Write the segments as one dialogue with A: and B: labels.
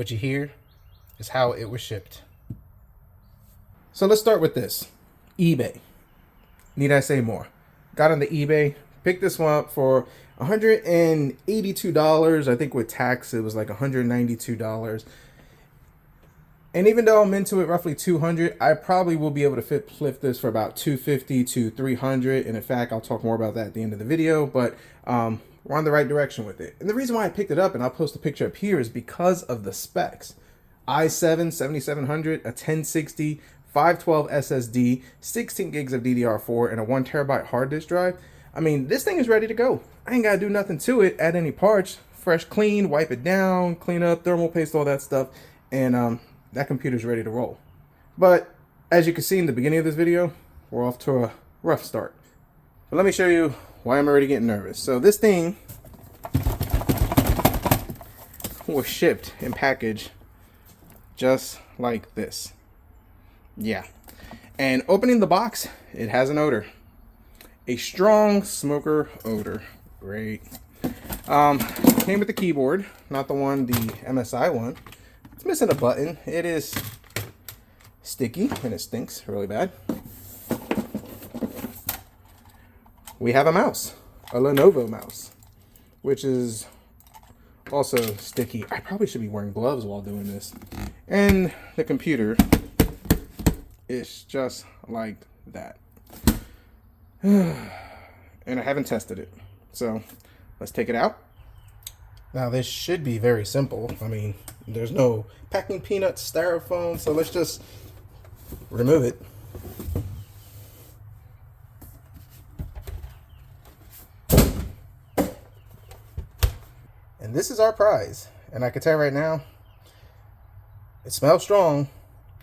A: What you hear is how it was shipped. So let's start with this. eBay. Need I say more? Got on the eBay, picked this one up for $182. I think with tax it was like $192. And even though I'm into it roughly $200, I probably will be able to flip this for about $250 to $300. And in fact, I'll talk more about that at the end of the video, but we're on the right direction with it. And the reason why I picked it up, and I'll post a picture up here, is because of the specs. i7 7700, a 1060, 512 SSD, 16 gigs of DDR4, and a 1 terabyte hard disk drive. I mean, this thing is ready to go. I ain't gotta do nothing to it, add any parts, fresh clean, wipe it down, clean up, thermal paste, all that stuff, and that computer's ready to roll. But as you can see in the beginning of this video, we're off to a rough start. But let me show you why I'm already getting nervous. So this thing was shipped and packaged just like this. Yeah. And opening the box, it has an odor. A strong smoker odor. Great. Came with the keyboard, not the one, the MSI one. It's missing a button. It is sticky and it stinks really bad. We have a mouse, a Lenovo mouse, which is also sticky. I probably should be wearing gloves while doing this. And the computer is just like that. And I haven't tested it. So let's take it out. Now this should be very simple. I mean, there's no packing peanuts, styrofoam, so let's just remove it. And this is our prize. And I can tell you right now, it smells strong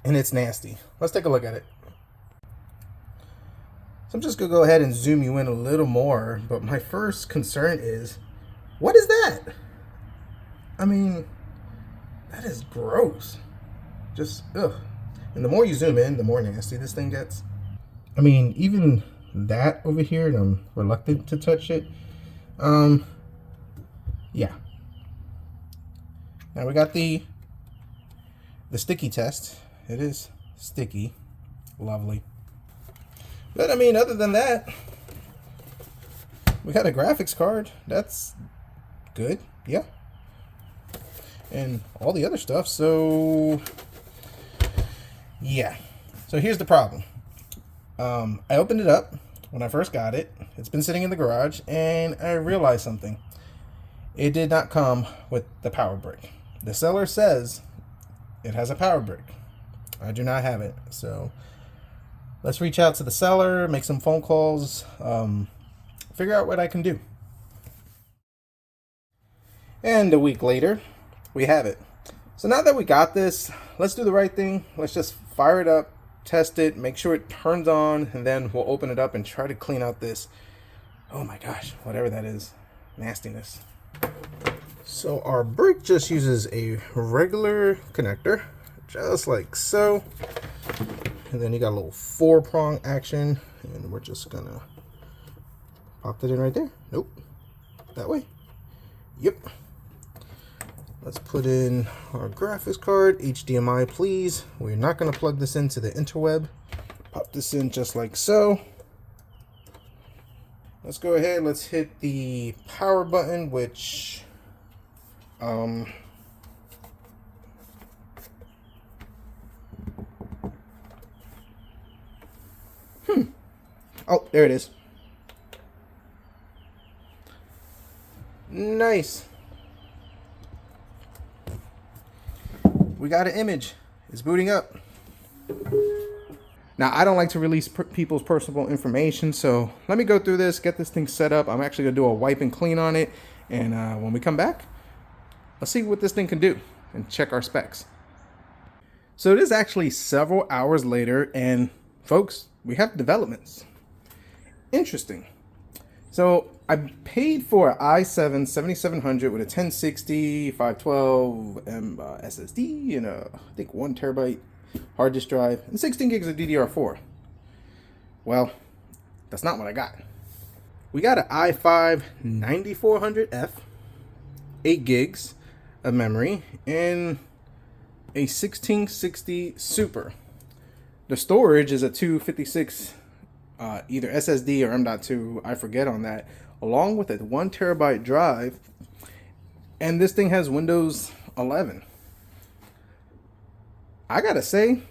A: and it's nasty. Let's take a look at it. So I'm just gonna go ahead and zoom you in a little more, but my first concern is, what is that? I mean, that is gross. Just, ugh. And the more you zoom in, the more nasty this thing gets. I mean, even that over here, I'm reluctant to touch it. Yeah. Now we got the sticky test. It is sticky. Lovely. But I mean, other than that, we got a graphics card. That's good. Yeah. And all the other stuff. So yeah. So here's the problem. I opened it up when I first got it. It's been sitting in the garage and I realized something. It did not come with the power brick. The seller says it has a power brick. I do not have it. So let's reach out to the seller, make some phone calls, figure out what I can do. And a week later, we have it. So now that we got this, let's do the right thing. Let's just fire it up, test it, make sure it turns on, and then we'll open it up and try to clean out this, oh my gosh, whatever that is, nastiness. So our brick just uses a regular connector, just like so. And then you got a little 4-prong action, and we're just gonna pop that in right there. Nope, that way. Yep. Let's put in our graphics card, HDMI please. We're not gonna plug this into the interweb. Pop this in just like so. Let's go ahead, let's hit the power button, which, oh, there it is. Nice. We got an image. It's booting up. Now, I don't like to release people's personal information, so let me go through this, get this thing set up. I'm actually going to do a wipe and clean on it, and when we come back, let's see what this thing can do and check our specs. So it is actually several hours later, and folks, we have developments. Interesting. So I paid for an i7 7700 with a 1060, 512 SSD, and I think 1 terabyte hard disk drive, and 16 gigs of DDR4. Well, that's not what I got. We got an i5 9400F, 8 gigs of memory, and a 1660 Super. The storage is a 256 either SSD or M.2, I forget on that, along with a 1 terabyte drive. And this thing has Windows 11. I gotta say,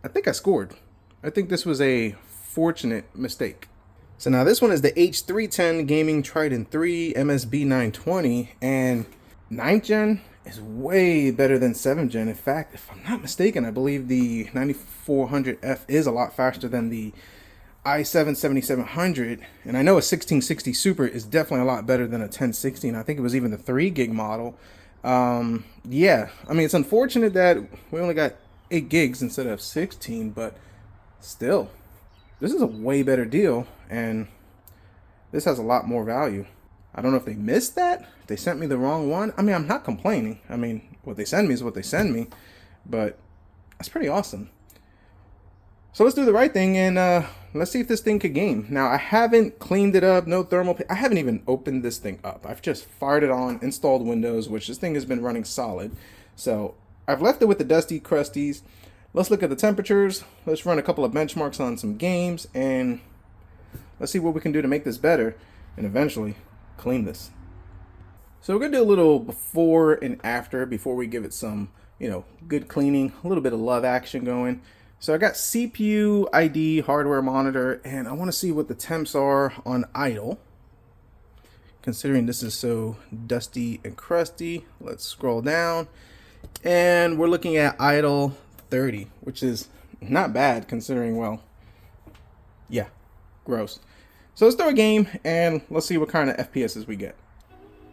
A: I think I scored. I think this was a fortunate mistake. So now this one is the H310 Gaming Trident 3 MSB 920, and 9th gen is way better than 7th gen. In fact, if I'm not mistaken, I believe the 9400F is a lot faster than the i7 7700, and I know a 1660 Super is definitely a lot better than a 1060, and I think it was even the 3 gig model. Yeah, I mean, it's unfortunate that we only got 8 gigs instead of 16, but still, this is a way better deal, and this has a lot more value. I don't know if they missed that, if they sent me the wrong one. I mean, I'm not complaining. I mean, what they send me is what they send me, but that's pretty awesome. So let's do the right thing, and let's see if this thing could game. Now, I haven't cleaned it up, no thermal paste. I haven't even opened this thing up. I've just fired it on, installed Windows, which this thing has been running solid. So I've left it with the dusty crusties. Let's look at the temperatures. Let's run a couple of benchmarks on some games, and let's see what we can do to make this better and eventually clean this. So we're gonna do a little before and after before we give it some, good cleaning, a little bit of love action going. So I got CPU ID hardware monitor, and I want to see what the temps are on idle. Considering this is so dusty and crusty, let's scroll down, and we're looking at idle 30, which is not bad considering, well, yeah, gross. So let's throw a game, and let's see what kind of FPSs we get.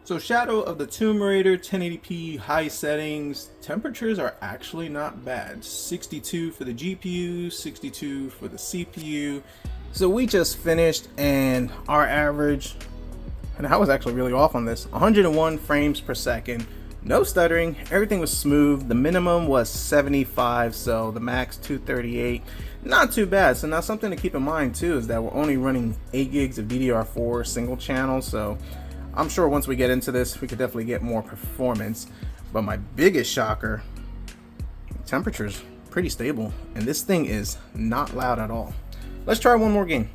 A: So Shadow of the Tomb Raider, 1080p high settings. Temperatures are actually not bad. 62 for the GPU, 62 for the CPU. So we just finished, and our average, and I was actually really off on this, 101 frames per second. No stuttering, everything was smooth. The minimum was 75, so the max 238. Not too bad. So now something to keep in mind too is that we're only running 8 gigs of DDR4 single channel, so I'm sure once we get into this, we could definitely get more performance. But my biggest shocker, temperature's pretty stable, and this thing is not loud at all. Let's try one more game.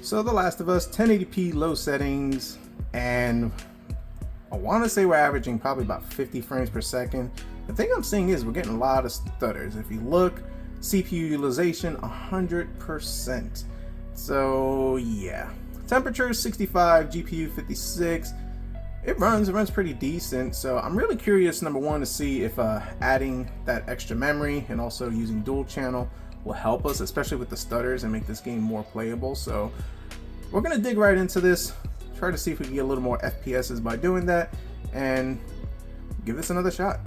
A: So The Last of Us, 1080p low settings, and I want to say we're averaging probably about 50 frames per second. The thing I'm seeing is we're getting a lot of stutters. If you look, CPU utilization 100%. So yeah. Temperature 65, GPU 56. It runs pretty decent. So I'm really curious, number one, to see if adding that extra memory and also using dual channel will help us, especially with the stutters, and make this game more playable. So we're gonna dig right into this, try to see if we can get a little more FPSs by doing that, and give this another shot.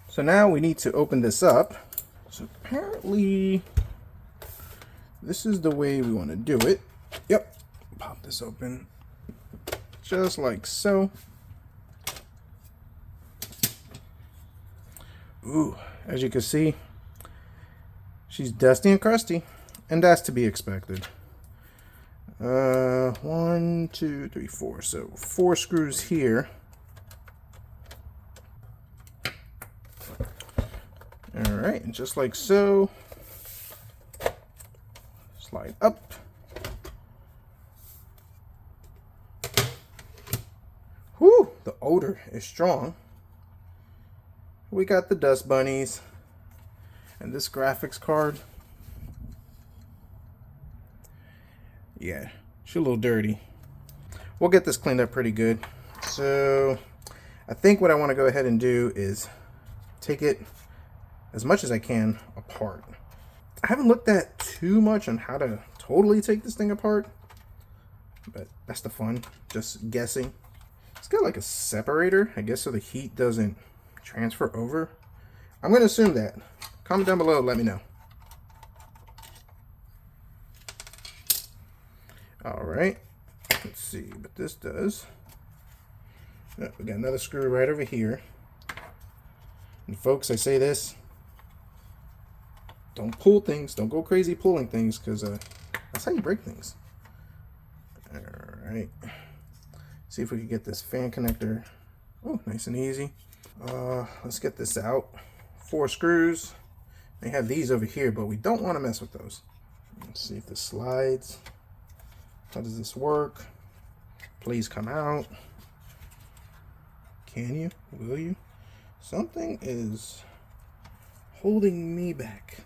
A: So now we need to open this up. So apparently this is the way we want to do it. Yep. Pop this open. Just like so. Ooh, as you can see, she's dusty and crusty, and that's to be expected. 1, 2, 3, 4. So 4 screws here. All right, and just like so. Slide up. Whew, the odor is strong. We got the dust bunnies and this graphics card. Yeah, she's a little dirty. We'll get this cleaned up pretty good. So I think what I want to go ahead and do is take it as much as I can apart. I haven't looked at too much on how to totally take this thing apart, but that's the fun, just guessing. It's got like a separator, I guess, so the heat doesn't transfer over. I'm going to assume that. Comment down below, let me know. All right, let's see what this does. Oh, we got another screw right over here. And folks, I say this, don't pull things, don't go crazy pulling things, because that's how you break things. All right, see if we can get this fan connector Oh, nice and easy. Let's get this out. 4 screws. They have these over here, but we don't want to mess with those. Let's see if this slides. How does this work? Please come out. Can you? Will you? Something is holding me back.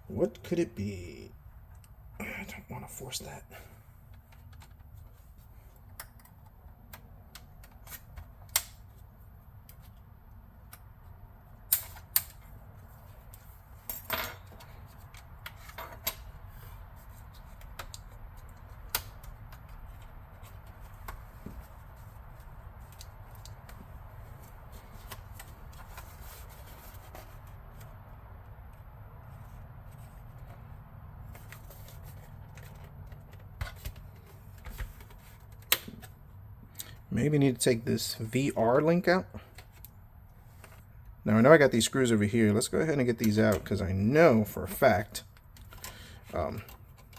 A: What could it be? I don't want to force that. Maybe need to take this VR link out. Now I know I got these screws over here. Let's go ahead and get these out because I know for a fact the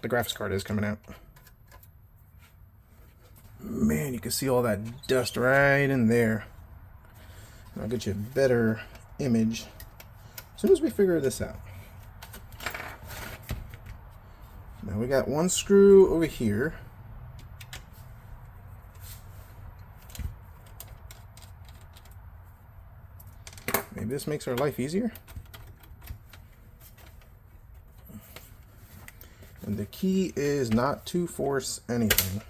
A: graphics card is coming out. Man, you can see all that dust right in there. I'll get you a better image as soon as we figure this out. Now we got 1 screw over here. Maybe this makes our life easier. And the key is not to force anything.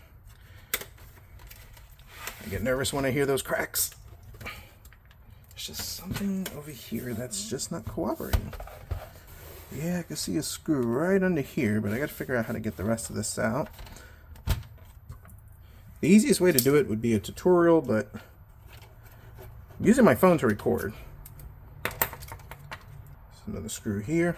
A: I get nervous when I hear those cracks. There's just something over here that's just not cooperating. Yeah, I can see a screw right under here, but I gotta figure out how to get the rest of this out. The easiest way to do it would be a tutorial, but I'm using my phone to record. Another screw here.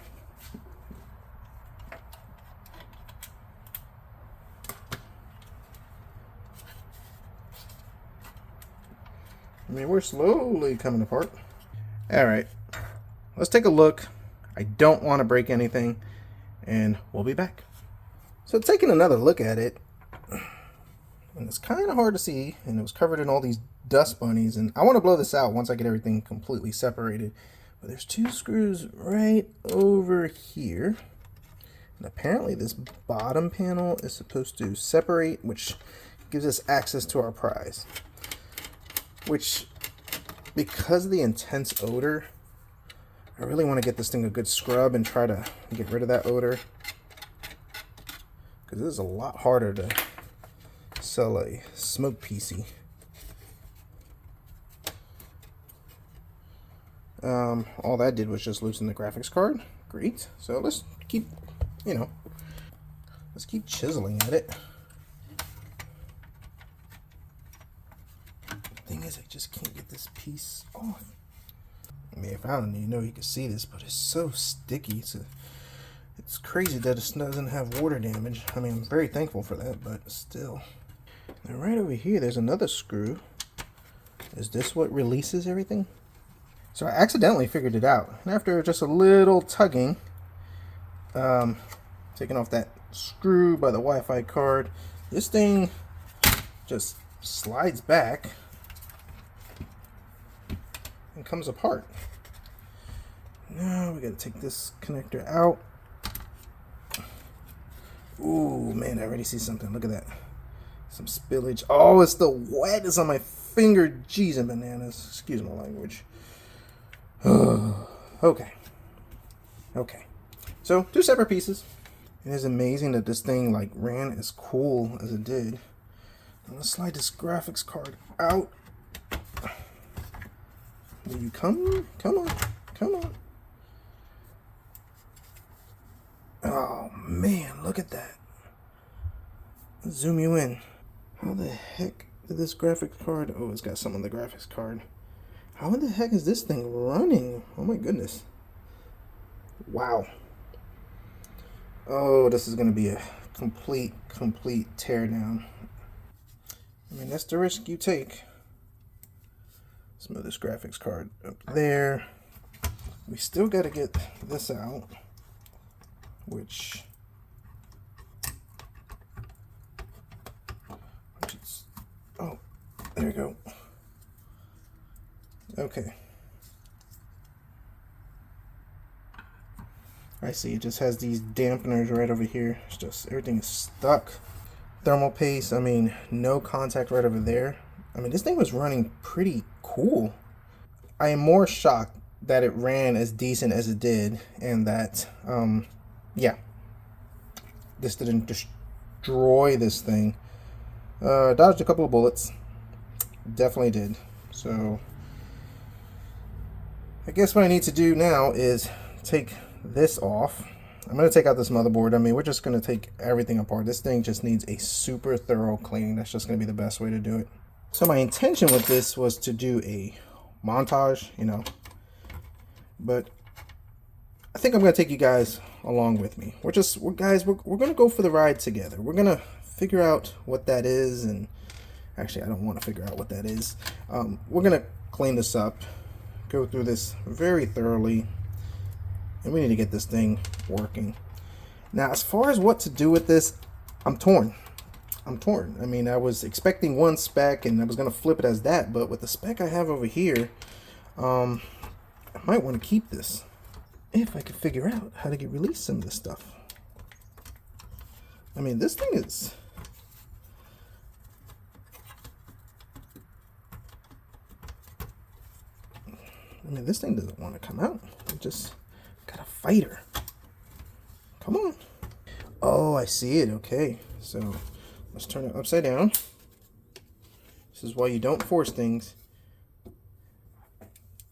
A: I mean, we're slowly coming apart. All right, let's take a look. I don't want to break anything, and we'll be back. So taking another look at it, and it's kind of hard to see, and it was covered in all these dust bunnies, and I want to blow this out once I get everything completely separated. But there's 2 screws right over here. And apparently this bottom panel is supposed to separate, which gives us access to our prize. Which, because of the intense odor, I really want to get this thing a good scrub and try to get rid of that odor. Because this is a lot harder to sell a smoke PC. All that did was just loosen the graphics card. Great. So let's keep, let's keep chiseling at it. The thing is, I just can't get this piece off. I mean, if I don't even know you can see this, but it's so sticky. It's crazy that it doesn't have water damage. I mean, I'm very thankful for that, but still. Now right over here, there's another screw. Is this what releases everything? So I accidentally figured it out. And after just a little tugging, taking off that screw by the Wi-Fi card, this thing just slides back and comes apart. Now we gotta take this connector out. Ooh, man, I already see something. Look at that. Some spillage. Oh, it's the wet. It's on my finger. Jeez and bananas. Excuse my language. Okay. So 2 separate pieces. It is amazing that this thing like ran as cool as it did. Now let's slide this graphics card out. Will you come on. Oh man, look at that. Let's zoom you in. How the heck did this graphics card? Oh, it's got some on the graphics card. How in the heck is this thing running? Oh my goodness. Wow. Oh, this is going to be a complete teardown. I mean, that's the risk you take. Let's move this graphics card up there. We still got to get this out, which Oh, there we go. Okay. I see it just has these dampeners right over here. It's just everything is stuck. Thermal paste, I mean, no contact right over there. I mean, this thing was running pretty cool. I am more shocked that it ran as decent as it did, and that, yeah, this didn't destroy this thing. Dodged a couple of bullets. Definitely did. So, I guess what I need to do now is take this off. I'm going to take out this motherboard. I mean, we're just going to take everything apart. This thing just needs a super thorough cleaning. That's just going to be the best way to do it. So my intention with this was to do a montage, you know, but I think I'm going to take you guys along with me. We're going to go for the ride together. We're going to figure out what that is. And actually, I don't want to figure out what that is. We're going to clean this up, go through this very thoroughly, and we need to get this thing working. Now, as far as what to do with this, I'm torn. I mean, I was expecting one spec and I was going to flip it as that, but with the spec I have over here, I might want to keep this if I could figure out how to get release some of this stuff. I mean, this thing is... I mean, this thing doesn't want to come out. It just got a fighter. Come on. Oh, I see it. Okay, so let's turn it upside down. This is why you don't force things.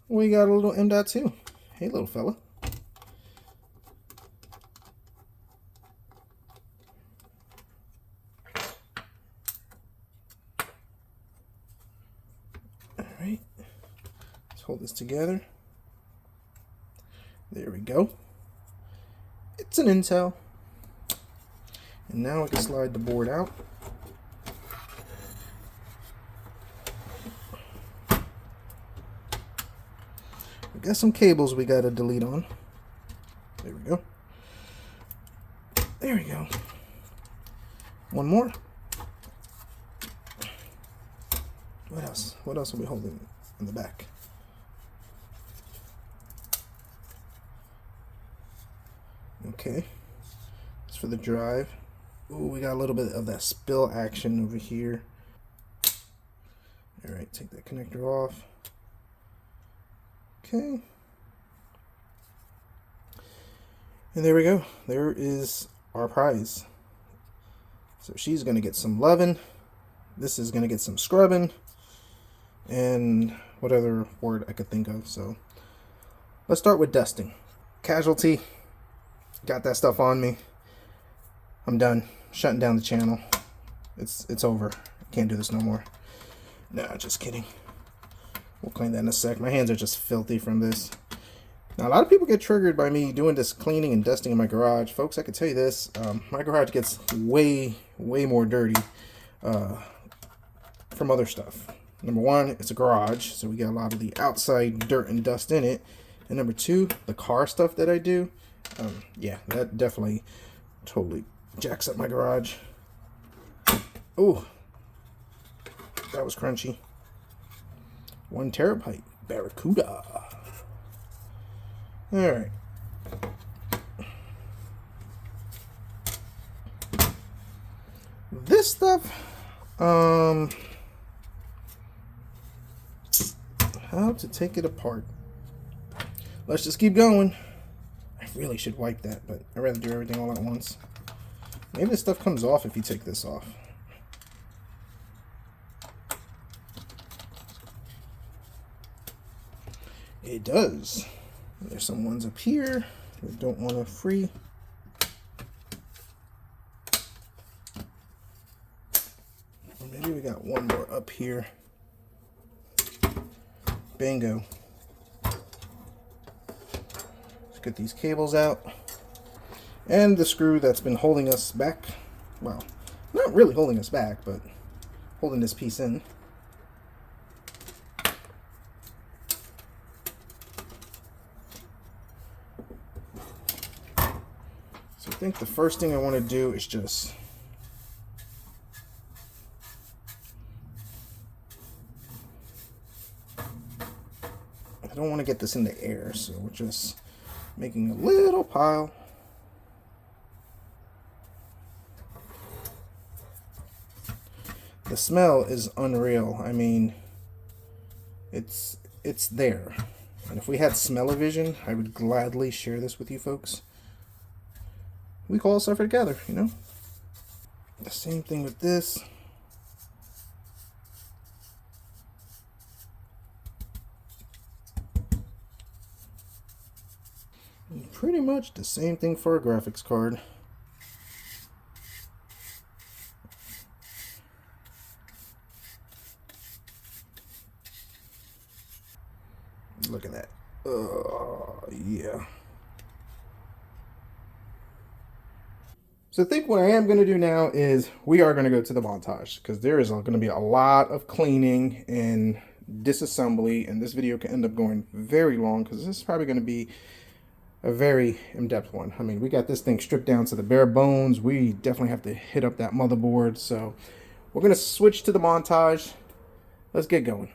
A: We got a little M.2. Hey, little fella. All right. Let's hold this together. There we go. It's an Intel. And now I can slide the board out. We got some cables we got to delete on. There we go. There we go. One more. What else? What else are we holding in the back? Okay. It's for the drive. Ooh, we got a little bit of that spill action over here. All right, take that connector off. Okay. And there we go. There is our prize. So she's going to get some loving. This is going to get some scrubbing. And what other word I could think of. So let's start with dusting. Casualty. Got that stuff on me. I'm done. Shutting down the channel. It's over. Can't do this no more. No, just kidding. We'll clean that in a sec. My hands are just filthy from this. Now, a lot of people get triggered by me doing this cleaning and dusting in my garage. Folks, I can tell you this. My garage gets way more dirty from other stuff. Number one, it's a garage, so we got a lot of the outside dirt and dust in it. And number two, the car stuff that I do. Yeah, that definitely totally jacks up my garage. Oh, that was crunchy. 1 terabyte Barracuda. All right. This stuff, how to take it apart. Let's just keep going. I really should wipe that, but I'd rather do everything all at once. Maybe this stuff comes off if you take this off. It does. There's some ones up here that don't want to free. Or maybe we got one more up here. Bingo. Let's get these cables out. And the screw that's been holding us back. Well, not really holding us back, but holding this piece in. So I think the first thing I want to do is just don't want to get this in the air, so we're just making a little pile. The smell is unreal. I mean, it's there. And if we had smell-o-vision, I would gladly share this with you folks. We could all suffer together, you know? The same thing with this. And pretty much the same thing for a graphics card. Look at that. Yeah. So I think what I am going to do now is we are going to go to the montage, because there is going to be a lot of cleaning and disassembly, and this video can end up going very long because this is probably going to be a very in-depth one. I mean, we got this thing stripped down to the bare bones. We definitely have to hit up that motherboard. So we're going to switch to the montage. Let's get going.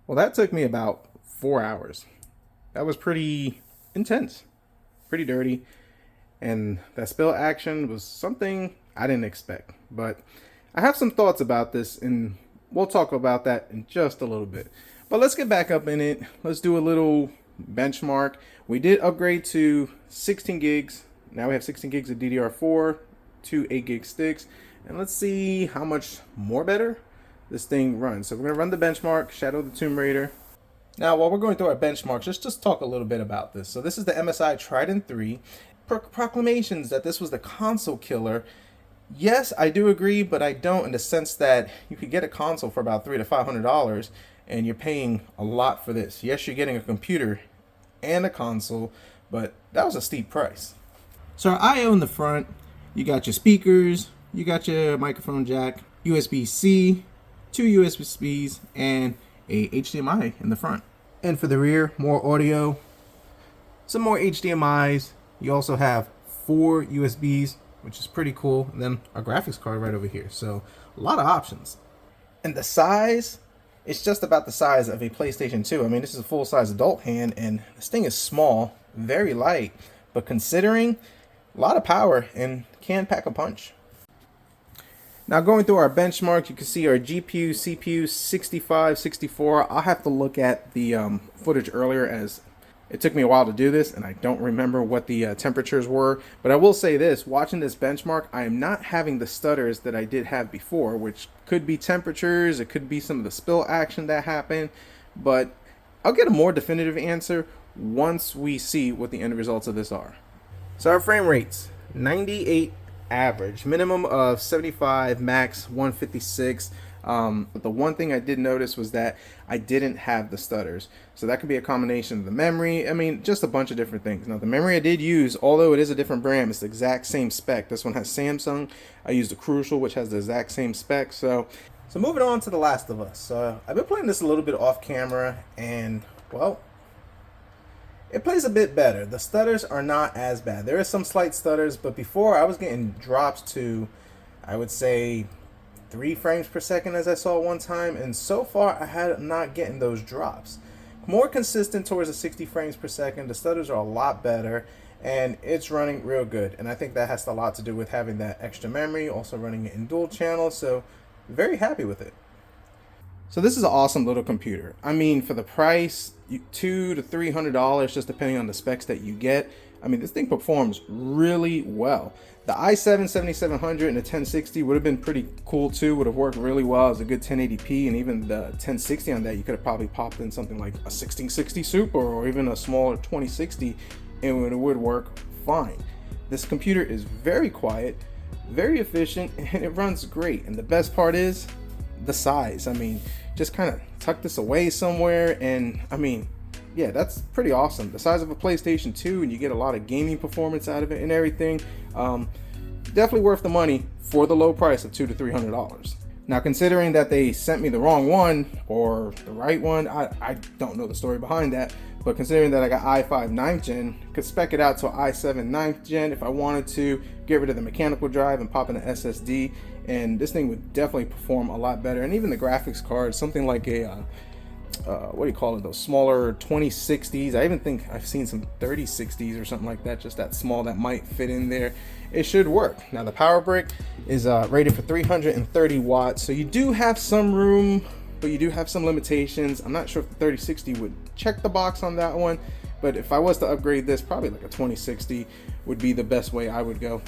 A: Well, that took me about 4 hours. That was pretty intense, pretty dirty, and that spill action was something I didn't expect. But I have some thoughts about this, and we'll talk about that in just a little bit. But let's get back up in it. Let's do a little benchmark. We did upgrade to 16 gigs. Now we have 16 gigs of DDR4, 2 8 gig sticks, and let's see how much more better this thing runs. So we're going to run the benchmark, Shadow of the Tomb Raider. Now, while we're going through our benchmarks, let's just talk a little bit about this. So this is the MSI Trident 3. Proclamations that this was the console killer Yes, I do agree, but I don't, in the sense that you could get a console for about $300 to $500, and you're paying a lot for this. Yes, you're getting a computer and a console, but that was a steep price. So our I/O in the front, you got your speakers, you got your microphone jack, USB-C, two USBs, and a HDMI in the front. And for the rear, more audio, some more HDMIs. You also have 4 USBs, which is pretty cool. And then our graphics card right over here. So a lot of options. And the size, it's just about the size of a PlayStation 2. I mean, this is a full-size adult hand, and this thing is small, very light, but considering a lot of power and can pack a punch. Now going through our benchmark, you can see our GPU, CPU, 65, 64. I'll have to look at the footage earlier, as it took me a while to do this and I don't remember what the temperatures were. But I will say this, watching this benchmark, I am not having the stutters that I did have before, which could be temperatures, it could be some of the spill action that happened. But I'll get a more definitive answer once we see what the end results of this are. So our frame rates, 98 average, minimum of 75, max 156. But the one thing I did notice was that I didn't have the stutters. So that could be a combination of the memory. I mean, just a bunch of different things. Now the memory I did use, although it is a different brand, it's the exact same spec. This one has Samsung. I used the Crucial, which has the exact same spec. So moving on to The Last of Us. I've been playing this a little bit off camera, and well, it plays a bit better. The stutters are not as bad. There is some slight stutters, but before I was getting drops to, I would say, 3 frames per second, as I saw one time, and so far I had not getting those drops. More consistent towards the 60 frames per second. The stutters are a lot better, and it's running real good. And I think that has a lot to do with having that extra memory, also running it in dual channel, so very happy with it. So this is an awesome little computer. I mean, for the price, $200 to $300, just depending on the specs that you get. I mean, this thing performs really well. The i7 7700 and the 1060 would have been pretty cool too, would have worked really well as a good 1080p, and even the 1060 on that, you could have probably popped in something like a 1660 Super or even a smaller 2060, and it would work fine. This computer is very quiet, very efficient, and it runs great. And the best part is the size. I mean, just kind of tuck this away somewhere, and I mean, yeah, that's pretty awesome. The size of a PlayStation 2, and you get a lot of gaming performance out of it and everything. Definitely worth the money for the low price of $200 to $300. Now, considering that they sent me the wrong one or the right one, I don't know the story behind that, but considering that I got i5 9th gen, could spec it out to i7 9th gen if I wanted to, get rid of the mechanical drive and pop in an SSD, and this thing would definitely perform a lot better. And even the graphics card, something like a what do you call it, those smaller 2060s. I even think I've seen some 3060s or something like that, just that small, that might fit in there. It should work. Now the power brick is rated for 330 watts, so you do have some room, but you do have some limitations. I'm not sure if the 3060 would check the box on that one, but if I was to upgrade this, probably like a 2060 would be the best way I would go.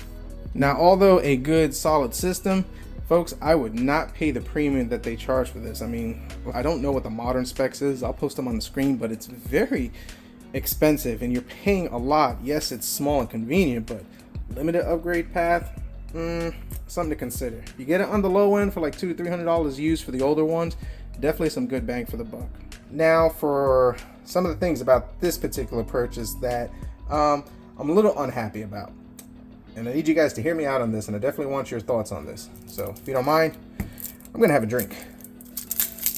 A: Now, although a good solid system, folks, I would not pay the premium that they charge for this. I mean, I don't know what the modern specs is. I'll post them on the screen, but it's very expensive and you're paying a lot. Yes, it's small and convenient, but limited upgrade path, something to consider. You get it on the low end for like $200 to $300 used for the older ones. Definitely some good bang for the buck. Now, for some of the things about this particular purchase that I'm a little unhappy about. And I need you guys to hear me out on this, and I definitely want your thoughts on this. So if you don't mind, I'm gonna have a drink.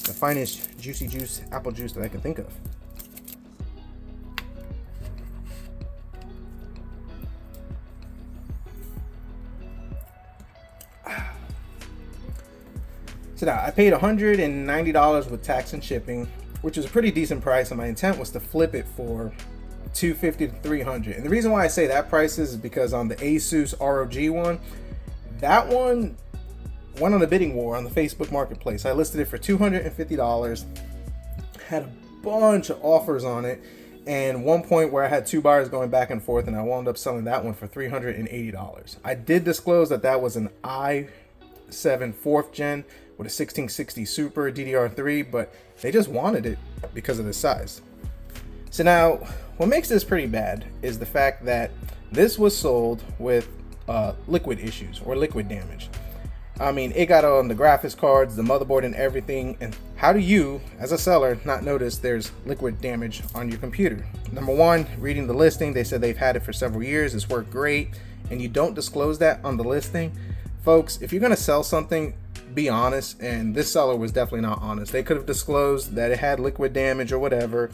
A: The finest juicy juice, apple juice that I can think of. So now, I paid $190 with tax and shipping, which is a pretty decent price, and my intent was to flip it for $250 to $300. And the reason why I say that price is because on the Asus ROG one, that one went on a bidding war on the Facebook Marketplace. I listed it for $250, had a bunch of offers on it, and one point where I had 2 buyers going back and forth, and I wound up selling that one for $380. I did disclose that that was an i7 4th gen with a 1660 Super DDR3, but they just wanted it because of the size. So now, what makes this pretty bad is the fact that this was sold with liquid issues or liquid damage. I mean, it got on the graphics cards, the motherboard, and everything. And how do you, as a seller, not notice there's liquid damage on your computer? Number one, reading the listing, they said they've had it for several years, it's worked great, and you don't disclose that on the listing. Folks, if you're gonna sell something, be honest, and this seller was definitely not honest. They could have disclosed that it had liquid damage or whatever,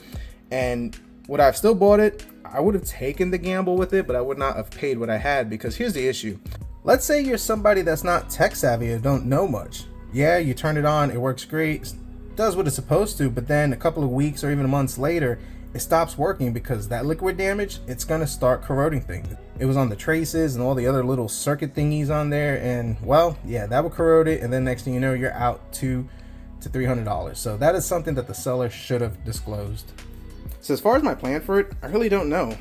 A: and would I have still bought it? I would have taken the gamble with it, but I would not have paid what I had, because here's the issue. Let's say you're somebody that's not tech savvy or don't know much. Yeah, you turn it on, it works great, does what it's supposed to, but then a couple of weeks or even months later, it stops working because that liquid damage, it's gonna start corroding things. It was on the traces and all the other little circuit thingies on there, and well, yeah, that would corrode it, and then next thing you know, you're out $200 to $300. So that is something that the seller should have disclosed. So as far as my plan for it, I really don't know.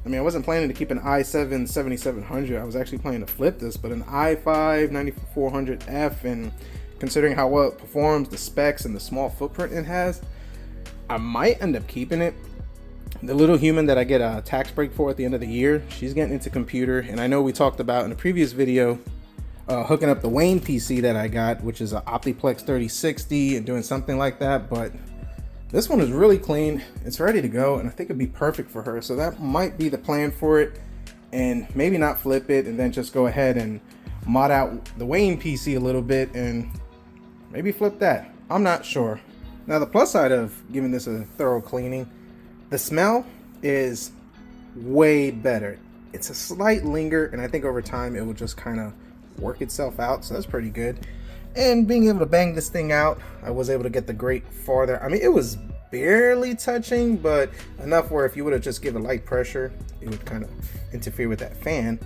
A: I mean, I wasn't planning to keep an i7 7700. I was actually planning to flip this, but an i5 9400F, and considering how well it performs, the specs, and the small footprint it has, I might end up keeping it. The little human that I get a tax break for at the end of the year, she's getting into computer, and I know we talked about in a previous video hooking up the Wayne PC that I got, which is an Optiplex 3060, and doing something like that, but this one is really clean, it's ready to go, and I think it'd be perfect for her. So that might be the plan for it, and maybe not flip it and then just go ahead and mod out the Wayne PC a little bit and maybe flip that. I'm not sure. Now the plus side of giving this a thorough cleaning, the smell is way better. It's a slight linger, and I think over time it will just kind of work itself out, so that's pretty good. And being able to bang this thing out, I was able to get the grate farther. I mean, it was barely touching, but enough where if you would have just given light pressure, it would kind of interfere with that fan.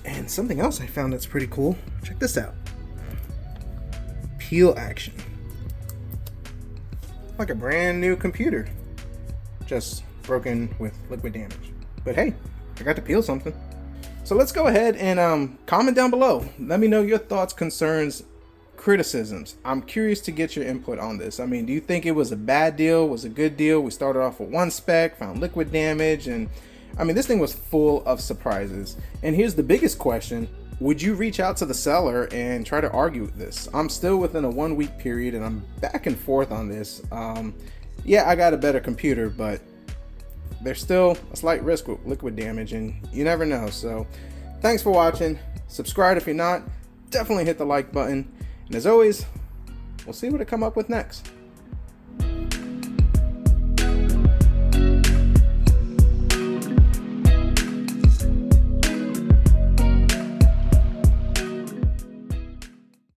A: And something else I found that's pretty cool, check this out. Peel action. Like a brand new computer, just broken with liquid damage. But hey, I got to peel something. So let's go ahead and comment down below. Let me know your thoughts, concerns, criticisms. I'm curious to get your input on this. I mean, do you think it was a bad deal? Was a good deal? We started off with one spec, found liquid damage, and I mean, this thing was full of surprises. And here's the biggest question. Would you reach out to the seller and try to argue with this? I'm still within a 1 week period, and I'm back and forth on this. Yeah, I got a better computer, but there's still a slight risk with liquid damage, and you never know. So thanks for watching. Subscribe if you're not. Definitely hit the like button. And as always, we'll see what I come up with next.